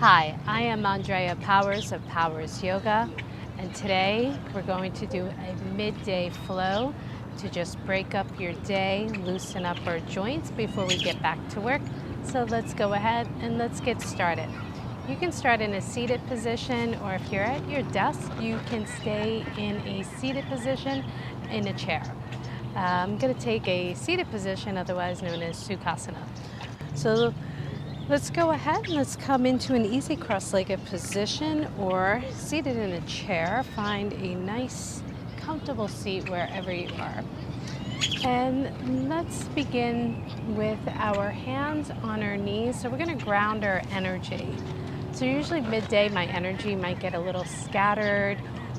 Hi, I am Andrea Powers of Powers Yoga, and today we're going to do a midday flow to just break up your day, loosen up our joints before we get back to work. So let's go ahead and let's get started. You can start in a seated position, or if you're at your desk, you can stay in a seated position in a chair. I'm going to take a seated position, otherwise known as Sukhasana. So let's go ahead and let's come into an easy cross-legged position or seated in a chair. Find a nice, comfortable seat wherever you are. And let's begin with our hands on our knees. So we're going to ground our energy. So usually midday, my energy might get a little scattered,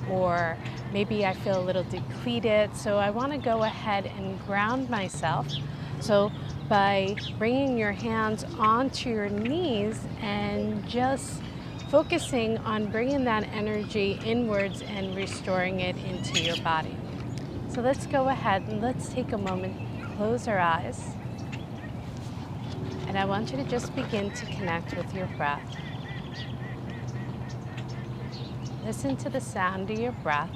or maybe I feel a little depleted. So I want to go ahead and ground myself. So by bringing your hands onto your knees and just focusing on bringing that energy inwards and restoring it into your body. So let's go ahead and let's take a moment, close our eyes, and I want you to just begin to connect with your breath. Listen to the sound of your breath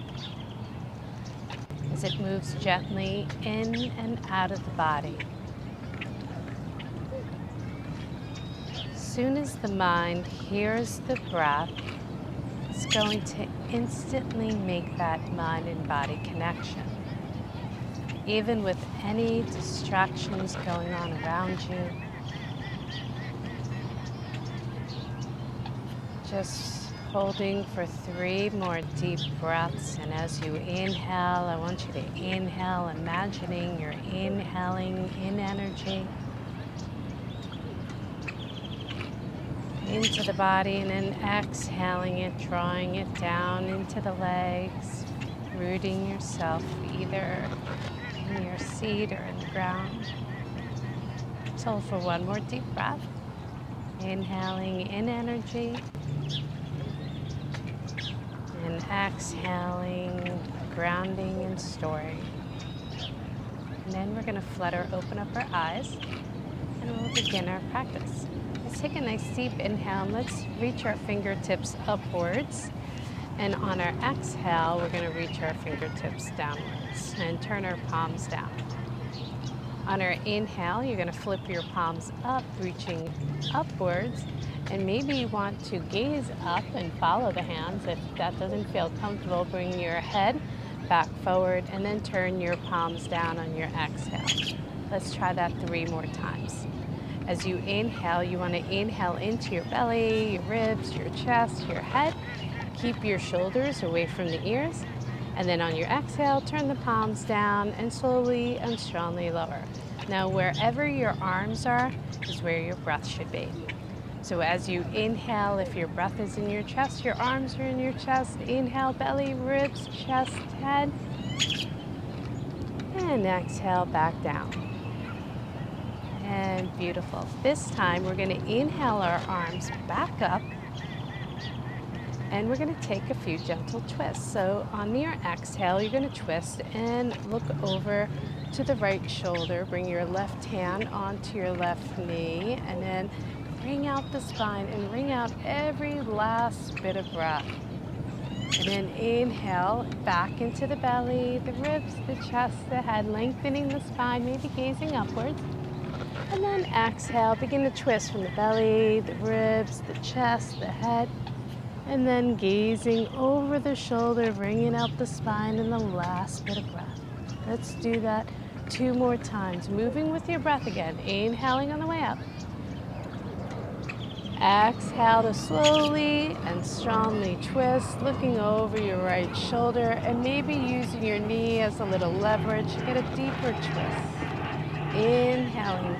as it moves gently in and out of the body. As soon as the mind hears the breath, it's going to instantly make that mind and body connection. Even with any distractions going on around you, just holding for 3 more deep breaths. And as you inhale, I want you to inhale, imagining you're inhaling in energy into the body, and then exhaling it, drawing it down into the legs, rooting yourself either in your seat or in the ground. So for 1 more deep breath, inhaling in energy and exhaling, grounding and storing. And then we're going to flutter, open up our eyes, and we'll begin our practice. Let's take a nice deep inhale, and let's reach our fingertips upwards. And on our exhale, we're going to reach our fingertips downwards and turn our palms down. On our inhale, you're going to flip your palms up, reaching upwards. And maybe you want to gaze up and follow the hands. If that doesn't feel comfortable, bring your head back forward and then turn your palms down on your exhale. Let's try that 3 more times. As you inhale, you want to inhale into your belly, your ribs, your chest, your head. Keep your shoulders away from the ears. And then on your exhale, turn the palms down and slowly and strongly lower. Now, wherever your arms are is where your breath should be. So as you inhale, if your breath is in your chest, your arms are in your chest. Inhale, belly, ribs, chest, head. And exhale, back down. And beautiful. This time we're going to inhale our arms back up, and we're going to take a few gentle twists. So on your exhale, you're going to twist and look over to the right shoulder. Bring your left hand onto your left knee, and then bring out the spine and bring out every last bit of breath. And then inhale back into the belly, the ribs, the chest, the head, lengthening the spine, maybe gazing upwards. And then exhale, begin to twist from the belly, the ribs, the chest, the head. And then gazing over the shoulder, bringing out the spine and the last bit of breath. Let's do that 2 more times, moving with your breath again. Inhaling on the way up. Exhale to slowly and strongly twist, looking over your right shoulder and maybe using your knee as a little leverage to get a deeper twist. Inhaling,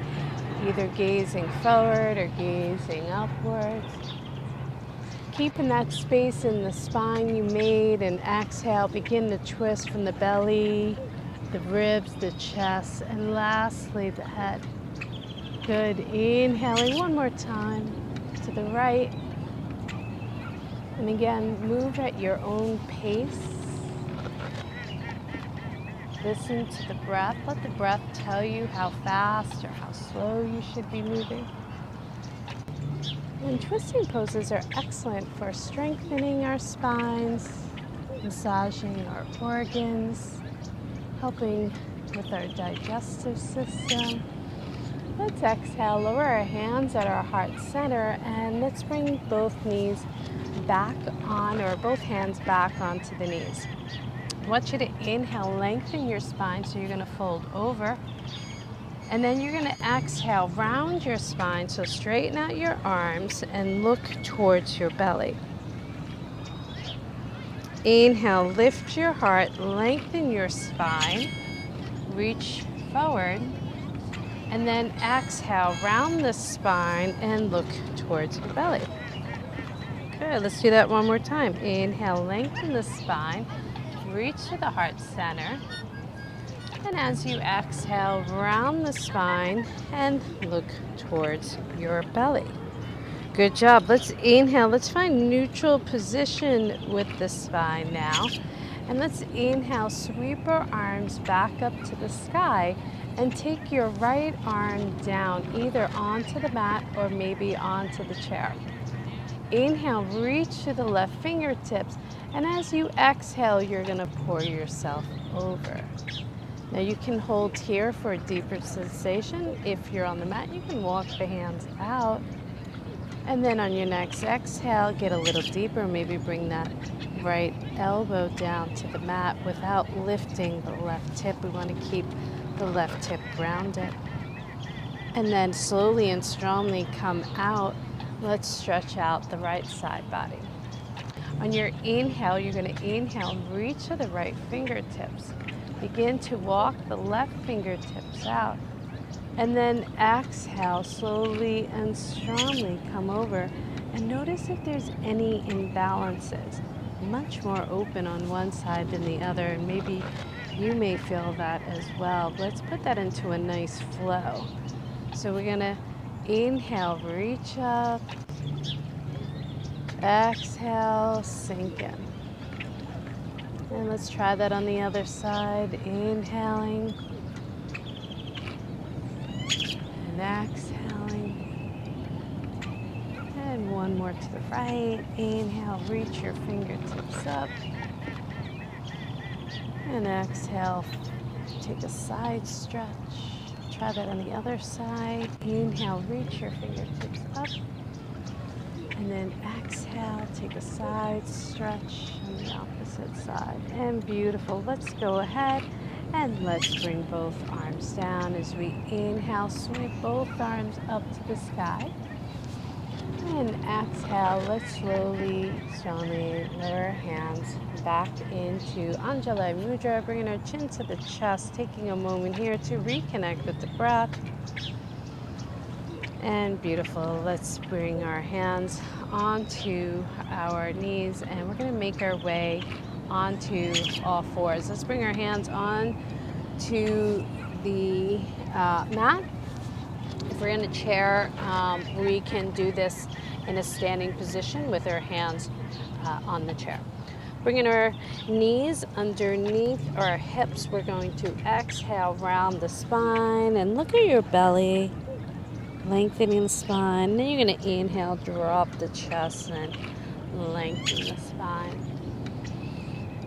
either gazing forward or gazing upwards. Keeping that space in the spine you made, and exhale, begin to twist from the belly, the ribs, the chest, and lastly the head. Good. Inhaling 1 more time to the right. And again, move at your own pace. Listen to the breath. Let the breath tell you how fast or how slow you should be moving. And twisting poses are excellent for strengthening our spines, massaging our organs, helping with our digestive system. Let's exhale, lower our hands at our heart center, and let's bring both knees back on, or both hands back onto the knees. I want you to inhale, lengthen your spine, so you're going to fold over. And then you're going to exhale, round your spine, so straighten out your arms and look towards your belly. Inhale, lift your heart, lengthen your spine, reach forward. And then exhale, round the spine and look towards your belly. Good, let's do that one more time. Inhale, lengthen the spine, reach to the heart center. And as you exhale, round the spine and look towards your belly. Good job. Let's inhale. Let's find neutral position with the spine now. And let's inhale, sweep our arms back up to the sky and take your right arm down, either onto the mat or maybe onto the chair. Inhale, reach to the left fingertips. And as you exhale, you're going to pour yourself over. Now you can hold here for a deeper sensation. If you're on the mat, you can walk the hands out. And then on your next exhale, get a little deeper. Maybe bring that right elbow down to the mat without lifting the left hip. We want to keep the left hip grounded. And then slowly and strongly come out. Let's stretch out the right side body. On your inhale, you're going to inhale, reach to the right fingertips. Begin to walk the left fingertips out. And then exhale, slowly and strongly come over. And notice if there's any imbalances. Much more open on one side than the other. And maybe you may feel that as well. Let's put that into a nice flow. So we're going to inhale, reach up. Exhale, sink in. And let's try that on the other side. Inhaling and exhaling. And one more to the right. Inhale, reach your fingertips up. And exhale, take a side stretch. Try that on the other side. Inhale, reach your fingertips up. And then exhale, take a side stretch on the opposite side. And beautiful. Let's go ahead and let's bring both arms down as we inhale, sweep both arms up to the sky. And exhale, let's slowly, strongly lower our hands back into Anjali Mudra, bringing our chin to the chest, taking a moment here to reconnect with the breath. And beautiful. Let's bring our hands onto our knees and we're going to make our way onto all fours. Let's bring our hands on to the mat. If we're in a chair, we can do this in a standing position with our hands on the chair. Bringing our knees underneath our hips, we're going to exhale, round the spine and look at your belly. Lengthening the spine. Then you're going to inhale, drop the chest and lengthen the spine.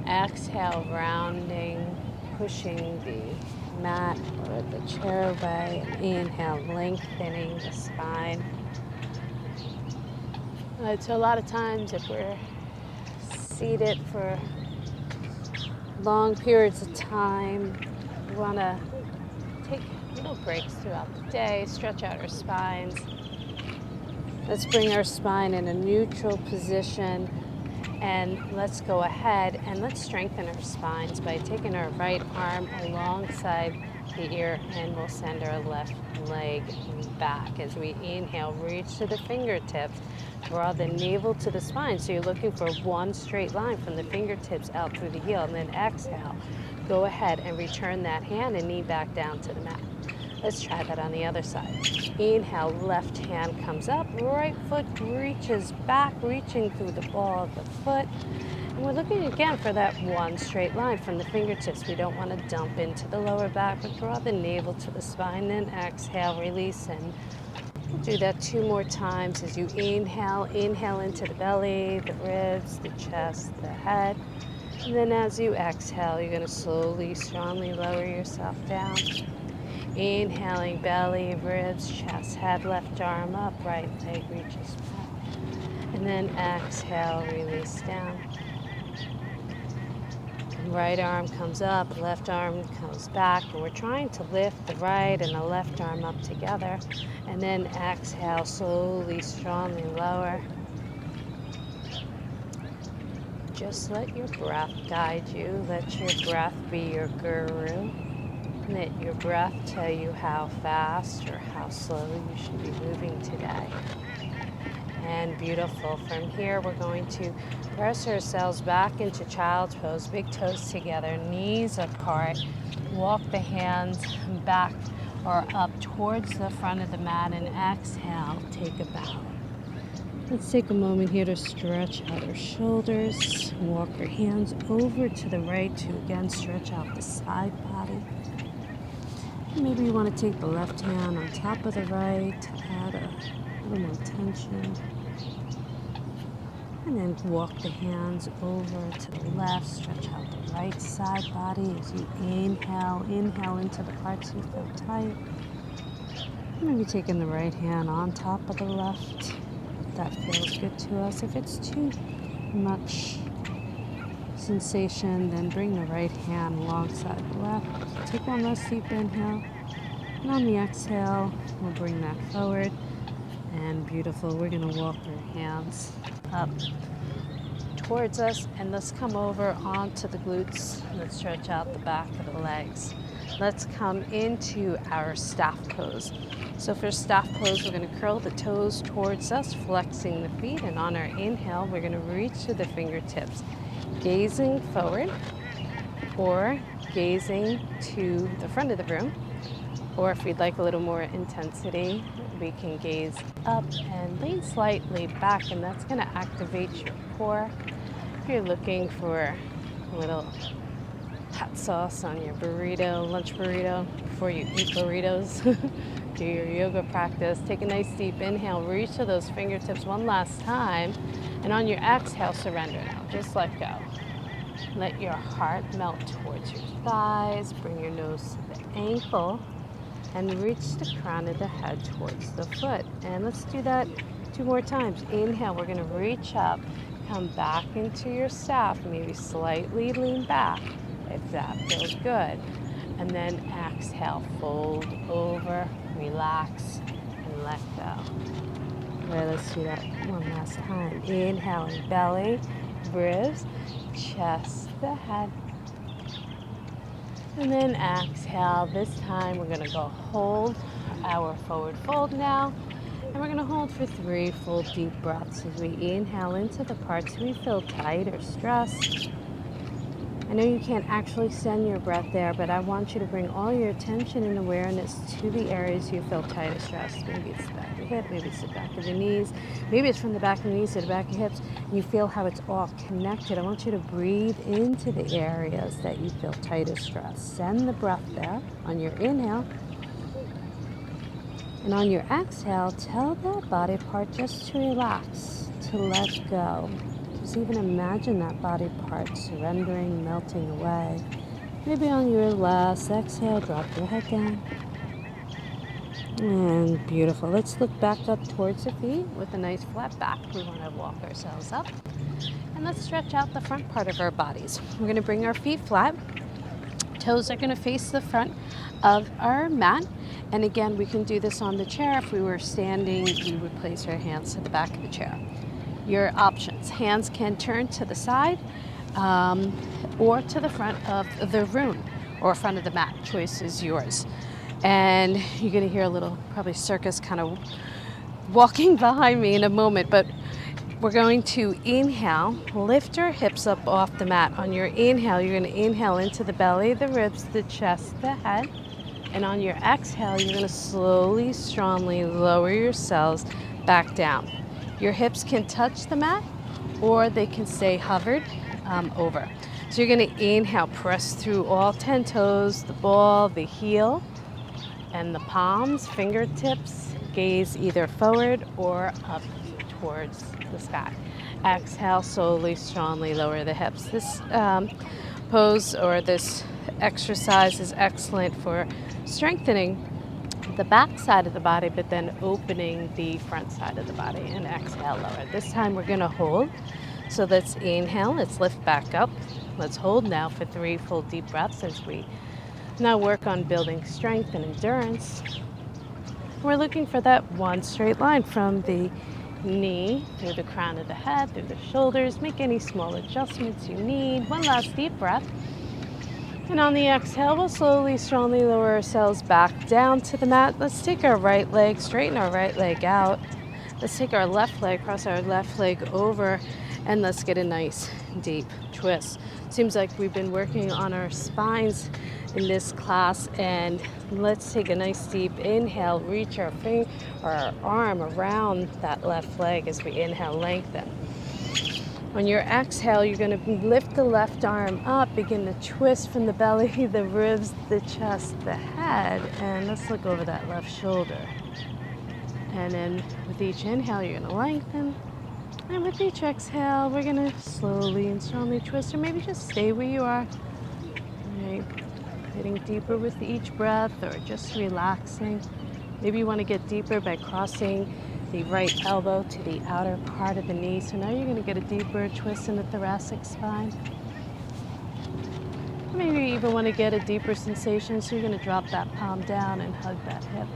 Exhale, rounding, pushing the mat or the chair away. Inhale, lengthening the spine. So a lot of times if we're seated for long periods of time, we want to take little breaks throughout the day, stretch out our spines. Let's bring our spine in a neutral position and let's go ahead and let's strengthen our spines by taking our right arm alongside the ear and we'll send our left leg back as we inhale, reach to the fingertips, draw the navel to the spine. So you're looking for one straight line from the fingertips out through the heel, and then exhale. Go ahead and return that hand and knee back down to the mat. Let's try that on the other side. Inhale, left hand comes up, right foot reaches back, reaching through the ball of the foot. And we're looking again for that one straight line from the fingertips. We don't want to dump into the lower back, but draw the navel to the spine, then exhale, release and Do that 2 more times as you inhale. Inhale into the belly, the ribs, the chest, the head. And then as you exhale, you're going to slowly, strongly lower yourself down. Inhaling, belly, ribs, chest, head, left arm up, right leg reaches back. And then exhale, release down. Right arm comes up, left arm comes back, and we're trying to lift the right and the left arm up together. And then exhale, slowly, strongly lower. Just let your breath guide you. Let your breath be your guru. Let your breath tell you how fast or how slow you should be moving today. And beautiful. From here, we're going to press ourselves back into child's pose, big toes together, knees apart. Walk the hands back or up towards the front of the mat and exhale, take a bow. Let's take a moment here to stretch out our shoulders. Walk our hands over to the right to again stretch out the side body. Maybe you want to take the left hand on top of the right to add a little more tension. And then walk the hands over to the left, stretch out the right side body as you inhale. Inhale into the parts you feel tight. Maybe taking the right hand on top of the left. That feels good to us. If it's too much sensation, then bring the right hand alongside the left. Take one last deep inhale. And on the exhale, we'll bring that forward. And beautiful, we're gonna walk our hands up towards us, and let's come over onto the glutes. Let's stretch out the back of the legs. Let's come into our staff pose. So for staff pose, we're going to curl the toes towards us, flexing the feet, and on our inhale, we're going to reach to the fingertips, gazing forward or gazing to the front of the room. Or if we'd like a little more intensity, we can gaze up and lean slightly back, and that's going to activate your core. If you're looking for a little hot sauce on your burrito, lunch burrito, before you eat burritos, do your yoga practice. Take a nice deep inhale, reach to those fingertips one last time, and on your exhale, surrender now. Just let go. Let your heart melt towards your thighs, bring your nose to the ankle, and reach the crown of the head towards the foot. And let's do that 2 more times. Inhale, we're gonna reach up, come back into your staff, maybe slightly lean back if that feels good. And then exhale, fold over, relax, and let go. All right, let's do that one last time. Inhaling, belly, ribs, chest, the head. And then exhale. This time we're gonna go hold our forward fold now. And we're gonna hold for 3 full deep breaths as we inhale into the parts we feel tight or stressed. I know you can't actually send your breath there, but I want you to bring all your attention and awareness to the areas you feel tight or stressed. Maybe it's the back of the hip, maybe it's the back of the knees, maybe it's from the back of the knees to the back of the hips, and you feel how it's all connected. I want you to breathe into the areas that you feel tight or stressed. Send the breath there on your inhale. And on your exhale, tell that body part just to relax, to let go. Just even imagine that body part surrendering, melting away. Maybe on your last exhale, drop your head down. And beautiful. Let's look back up towards the feet with a nice flat back. We want to walk ourselves up. And let's stretch out the front part of our bodies. We're going to bring our feet flat. Toes are going to face the front of our mat. And again, we can do this on the chair. If we were standing, we would place our hands to the back of the chair. Your options. Hands can turn to the side or to the front of the room or front of the mat. Choice is yours. And you're going to hear a little probably circus kind of walking behind me in a moment, but we're going to inhale, lift our hips up off the mat. On your inhale, you're going to inhale into the belly, the ribs, the chest, the head. And on your exhale, you're going to slowly, strongly lower yourselves back down. Your hips can touch the mat or they can stay hovered over. So you're going to inhale, press through all 10 toes, the ball, the heel, and the palms, fingertips, gaze either forward or up towards the sky. Exhale, slowly, strongly lower the hips. This pose or this exercise is excellent for strengthening the back side of the body, but then opening the front side of the body. And exhale, lower. This time we're going to hold. So let's inhale, let's lift back up. Let's hold now for 3 full deep breaths as we now work on building strength and endurance. We're looking for that one straight line from the knee through the crown of the head, through the shoulders. Make any small adjustments you need. One last deep breath. And on the exhale, we'll slowly, strongly lower ourselves back down to the mat. Let's take our right leg, straighten our right leg out. Let's take our left leg, cross our left leg over, and let's get a nice deep twist. Seems like we've been working on our spines in this class, and let's take a nice deep inhale, reach our finger or our arm around that left leg as we inhale, lengthen. On your exhale, you're going to lift the left arm up, begin to twist from the belly, the ribs, the chest, the head, and let's look over that left shoulder. And then with each inhale, you're going to lengthen. And with each exhale, we're going to slowly and strongly twist, or maybe just stay where you are. Right. Getting deeper with each breath, or just relaxing. Maybe you want to get deeper by crossing the right elbow to the outer part of the knee. So now you're going to get a deeper twist in the thoracic spine. Maybe you even want to get a deeper sensation, so you're going to drop that palm down and hug that hip.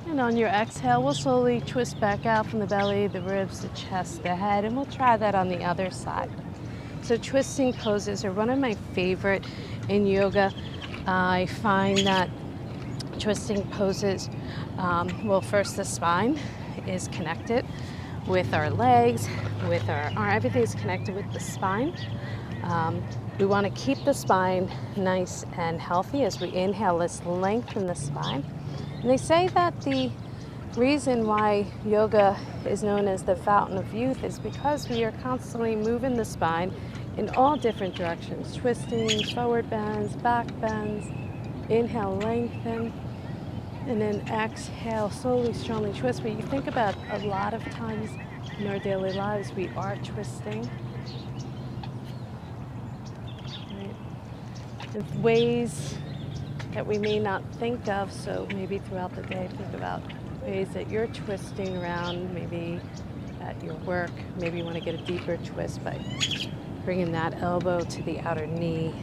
And on your exhale, we'll slowly twist back out from the belly, the ribs, the chest, the head, and we'll try that on the other side. So twisting poses are one of my favorite in yoga. I find that twisting poses, well, first the spine is connected with our legs, with our arm, everything's connected with the spine. We want to keep the spine nice and healthy. As we inhale, let's lengthen the spine. And they say that the reason why yoga is known as the fountain of youth is because we are constantly moving the spine in all different directions, twisting, forward bends, back bends. Inhale, lengthen, and then exhale, slowly, strongly twist. But you think about a lot of times in our daily lives, we are twisting. Right? In ways that we may not think of, so maybe throughout the day, think about ways that you're twisting around, maybe at your work. Maybe you want to get a deeper twist by bringing that elbow to the outer knee.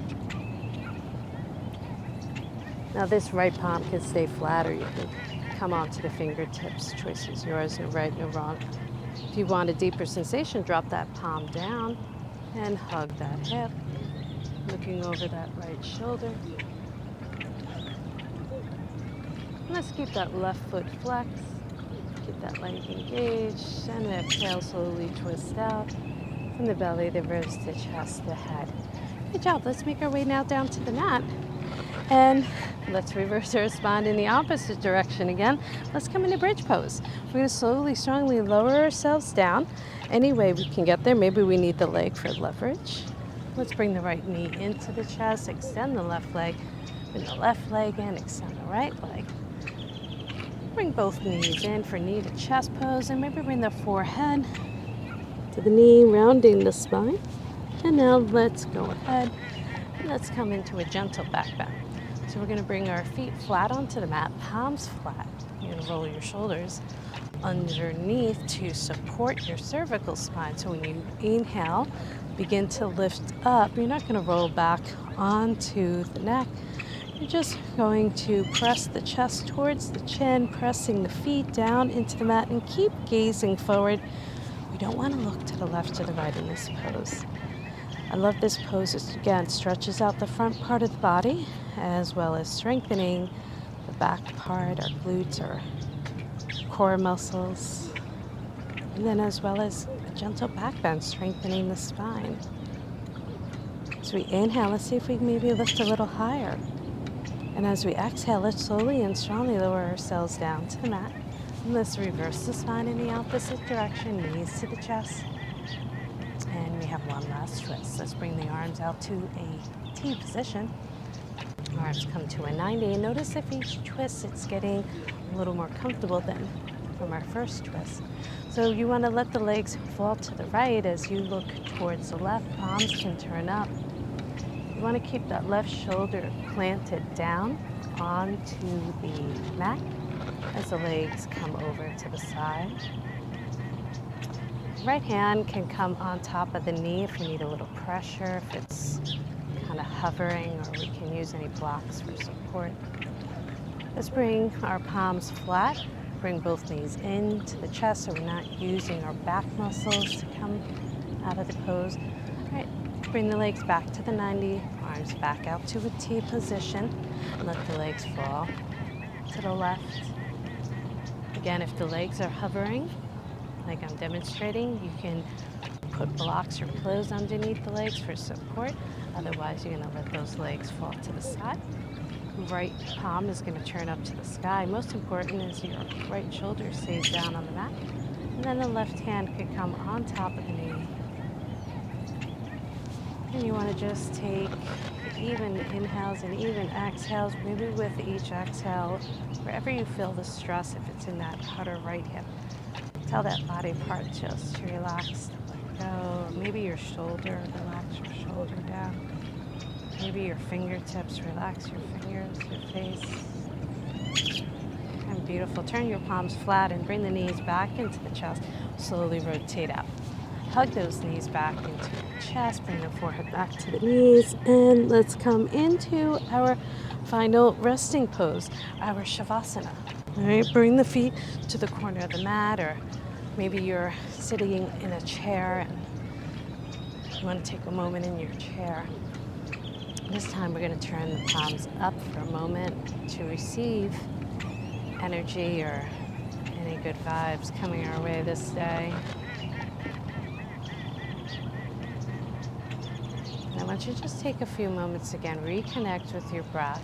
Now this right palm can stay flat, or you can come onto the fingertips. Choice is yours, no right, no wrong. If you want a deeper sensation, drop that palm down and hug that hip, looking over that right shoulder. Let's keep that left foot flexed, keep that leg engaged, and exhale, slowly twist out from the belly, the ribs, the chest, the head. Good job. Let's make our way now down to the mat. And let's reverse our spine in the opposite direction again. Let's come into bridge pose. We're going to slowly, strongly lower ourselves down. Any way we can get there. Maybe we need the leg for leverage. Let's bring the right knee into the chest, extend the left leg, bring the left leg in, extend the right leg. Bring both knees in for knee to chest pose, and maybe bring the forehead to the knee, rounding the spine. And now let's go ahead. Let's come into a gentle back bend. So we're going to bring our feet flat onto the mat, palms flat. You're going to roll your shoulders underneath to support your cervical spine. So when you inhale, begin to lift up. You're not going to roll back onto the neck. You're just going to press the chest towards the chin, pressing the feet down into the mat, and keep gazing forward. We don't want to look to the left or the right in this pose. I love this pose. It, again, stretches out the front part of the body, as well as strengthening the back part, our glutes, our core muscles, and then as well as a gentle back bend, strengthening the spine. As we inhale, let's see if we can maybe lift a little higher. And as we exhale, let's slowly and strongly lower ourselves down to the mat. And let's reverse the spine in the opposite direction, knees to the chest. And we have one last twist. Let's bring the arms out to a T position. Arms come to a 90, and notice if each twist it's getting a little more comfortable than from our first twist. So you want to let the legs fall to the right as you look towards the left. Palms can turn up. You want to keep that left shoulder planted down onto the mat as the legs come over to the side. Right hand can come on top of the knee if you need a little pressure, if it's kind of hovering, or we can use any blocks for support. Let's bring our palms flat. Bring both knees into the chest so we're not using our back muscles to come out of the pose. All right, bring the legs back to the 90, arms back out to a T position, and let the legs fall to the left. Again, if the legs are hovering, like I'm demonstrating, you can put blocks or pillows underneath the legs for support. Otherwise, you're going to let those legs fall to the side. Right palm is going to turn up to the sky. Most important is your right shoulder stays down on the mat. And then the left hand could come on top of the knee. And you want to just take even inhales and even exhales. Maybe with each exhale, wherever you feel the stress, if it's in that outer right hip, tell that body part just to relax, let go. Or maybe your shoulder, relax your shoulder down. Maybe your fingertips, relax your fingers, your face. And beautiful. Turn your palms flat and bring the knees back into the chest. Slowly rotate out. Hug those knees back into your chest. Bring the forehead back to the knees. And let's come into our final resting pose, our Shavasana. All right, bring the feet to the corner of the mat, or maybe you're sitting in a chair and you want to take a moment in your chair. This time we're going to turn the palms up for a moment to receive energy or any good vibes coming our way this day. And I want you to just take a few moments again, reconnect with your breath.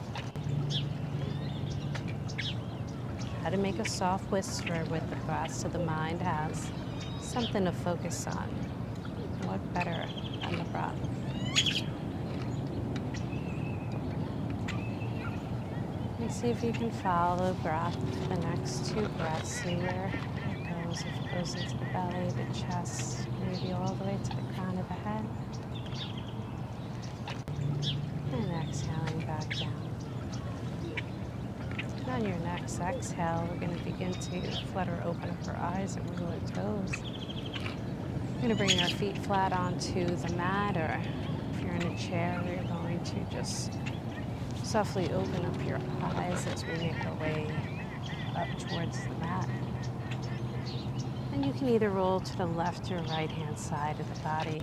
Try to make a soft whisper with the breath so the mind has something to focus on. What better than the breath? And see if you can follow the breath for the next 2 breaths. See where it goes. If it goes into the belly, the chest, maybe all the way to the crown of the head. And exhaling back down. And on your next exhale, we're going to begin to flutter open up our eyes and wiggle our toes. We're going to bring our feet flat onto the mat, or if you're in a chair, you're going to just softly open up your eyes as we make our way up towards the mat. And you can either roll to the left or right hand side of the body.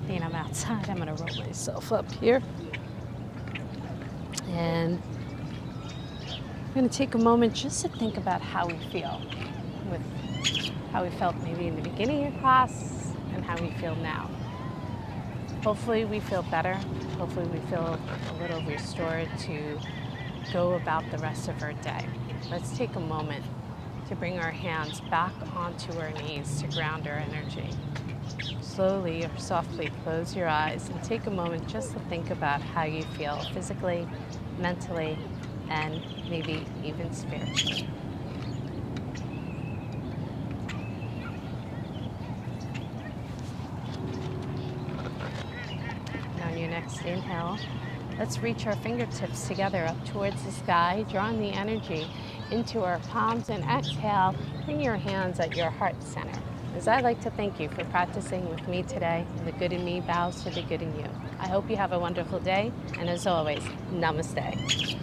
Being I'm outside, I'm going to roll myself up here. And I'm going to take a moment just to think about how we feel, with how we felt maybe in the beginning of class and how we feel now. Hopefully we feel better. Hopefully we feel a little restored to go about the rest of our day. Let's take a moment to bring our hands back onto our knees to ground our energy. Slowly or softly close your eyes and take a moment just to think about how you feel physically, mentally, and maybe even spiritually. On your next inhale, let's reach our fingertips together up towards the sky, drawing the energy into our palms, and exhale, bring your hands at your heart center. As I'd like to thank you for practicing with me today, and the good in me bows to the good in you. I hope you have a wonderful day, and as always, namaste.